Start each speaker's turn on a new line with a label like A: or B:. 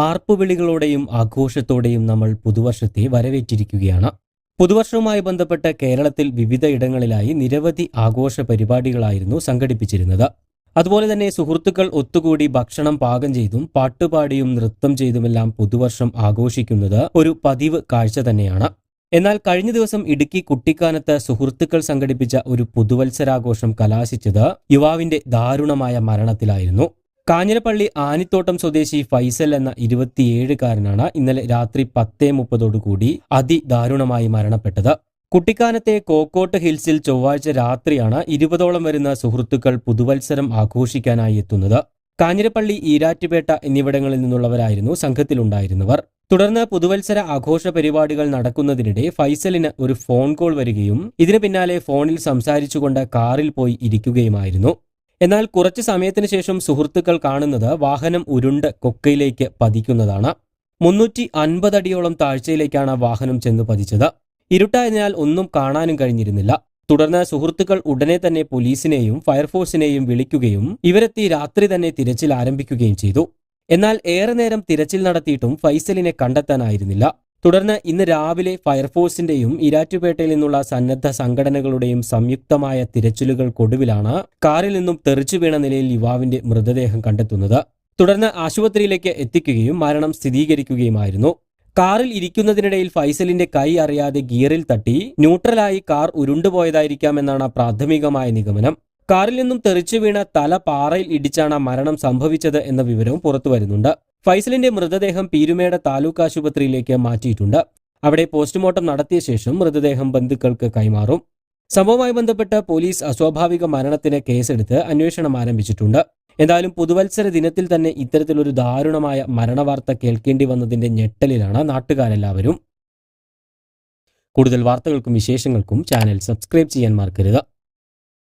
A: ആർപ്പുവിളികളോടെയും ആഘോഷത്തോടെയും നമ്മൾ പുതുവർഷത്തെ വരവേറ്റിരിക്കുകയാണ്. പുതുവർഷവുമായി ബന്ധപ്പെട്ട് കേരളത്തിൽ വിവിധ ഇടങ്ങളിലായി നിരവധി ആഘോഷ പരിപാടികളായിരുന്നു സംഘടിപ്പിച്ചിരുന്നത്. അതുപോലെ തന്നെ സുഹൃത്തുക്കൾ ഒത്തുകൂടി ഭക്ഷണം പാകം ചെയ്തും പാട്ടുപാടിയും നൃത്തം ചെയ്തുമെല്ലാം പുതുവർഷം ആഘോഷിക്കുന്നത് ഒരു പതിവ് കാഴ്ച തന്നെയാണ്. എന്നാൽ കഴിഞ്ഞ ദിവസം ഇടുക്കി കുട്ടിക്കാനത്ത് സുഹൃത്തുക്കൾ സംഘടിപ്പിച്ച ഒരു പുതുവത്സരാഘോഷം കലാശിച്ചത് യുവാവിന്റെ ദാരുണമായ മരണത്തിലായിരുന്നു. കാഞ്ഞിരപ്പള്ളി ആനിത്തോട്ടം സ്വദേശി ഫൈസൽ എന്ന 27-കാരനാണ് ഇന്നലെ രാത്രി 10:30 അതിദാരുണമായി മരണപ്പെട്ടത്. കുട്ടിക്കാനത്തെ കോക്കോട്ട് ഹിൽസിൽ ചൊവ്വാഴ്ച രാത്രിയാണ് 20ഓളം വരുന്ന സുഹൃത്തുക്കൾ പുതുവത്സരം ആഘോഷിക്കാനായി എത്തുന്നത്. കാഞ്ഞിരപ്പള്ളി, ഈരാറ്റുപേട്ട എന്നിവിടങ്ങളിൽ നിന്നുള്ളവരായിരുന്നു സംഘത്തിലുണ്ടായിരുന്നവർ. തുടർന്ന് പുതുവത്സര ആഘോഷ പരിപാടികൾ നടക്കുന്നതിനിടെ ഫൈസലിന് ഒരു ഫോൺ കോൾ വരികയും ഇതിനു പിന്നാലെ ഫോണിൽ സംസാരിച്ചുകൊണ്ട് കാറിൽ പോയി ഇരിക്കുകയുമായിരുന്നു. എന്നാൽ കുറച്ചു സമയത്തിന് ശേഷം സുഹൃത്തുക്കൾ കാണുന്നത് വാഹനം ഉരുണ്ട് കൊക്കയിലേക്ക് പതിക്കുന്നതാണ്. 350 അടിയോളം താഴ്ചയിലേക്കാണ് വാഹനം ചെന്ന് പതിച്ചത്. ഇരുട്ടായതിനാൽ ഒന്നും കാണാനും കഴിഞ്ഞിരുന്നില്ല. തുടർന്ന് സുഹൃത്തുക്കൾ ഉടനെ തന്നെ പോലീസിനെയും ഫയർഫോഴ്സിനെയും വിളിക്കുകയും ഇവരെത്തി രാത്രി തന്നെ തിരച്ചിൽ ആരംഭിക്കുകയും ചെയ്തു. എന്നാൽ ഏറെ നേരം തിരച്ചിൽ നടത്തിയിട്ടും ഫൈസലിനെ കണ്ടെത്താനായിരുന്നില്ല. തുടർന്ന് ഇന്ന് രാവിലെ ഫയർഫോഴ്സിന്റെയും ഈരാറ്റുപേട്ടയിൽ നിന്നുള്ള സന്നദ്ധ സംഘടനകളുടെയും സംയുക്തമായ തിരച്ചിലുകൾക്കൊടുവിലാണ് കാറിൽ നിന്നും തെറിച്ചു വീണ നിലയിൽ യുവാവിന്റെ മൃതദേഹം കണ്ടെത്തുന്നത്. തുടർന്ന് ആശുപത്രിയിലേക്ക് എത്തിക്കുകയും മരണം സ്ഥിരീകരിക്കുകയുമായിരുന്നു. കാറിൽ ഇരിക്കുന്നതിനിടയിൽ ഫൈസലിന്റെ കൈ അറിയാതെ ഗിയറിൽ തട്ടി ന്യൂട്രലായി കാർ ഉരുണ്ടുപോയതായിരിക്കാമെന്നാണ് പ്രാഥമികമായ നിഗമനം. കാറിൽ നിന്നും തെറിച്ചു വീണ തല പാറയിൽ ഇടിച്ചാണ് മരണം സംഭവിച്ചത് എന്ന വിവരവും പുറത്തുവരുന്നുണ്ട്. ഫൈസലിന്റെ മൃതദേഹം പീരുമേട് താലൂക്ക് ആശുപത്രിയിലേക്ക് മാറ്റിയിട്ടുണ്ട്. അവിടെ പോസ്റ്റ്മോർട്ടം നടത്തിയ ശേഷം മൃതദേഹം ബന്ധുക്കൾക്ക് കൈമാറും. സംഭവവുമായി ബന്ധപ്പെട്ട് പോലീസ് അസ്വാഭാവിക മരണത്തിന് കേസെടുത്ത് അന്വേഷണം ആരംഭിച്ചിട്ടുണ്ട്. എന്തായാലും പുതുവത്സര ദിനത്തിൽ തന്നെ ഇത്തരത്തിലൊരു ദാരുണമായ മരണവാർത്ത കേൾക്കേണ്ടി വന്നതിന്റെ ഞെട്ടലിലാണ് നാട്ടുകാരെല്ലാവരും. കൂടുതൽ വാർത്തകൾക്കും വിശേഷങ്ങൾക്കും ചാനൽ സബ്സ്ക്രൈബ് ചെയ്യാൻ മറക്കരുത്.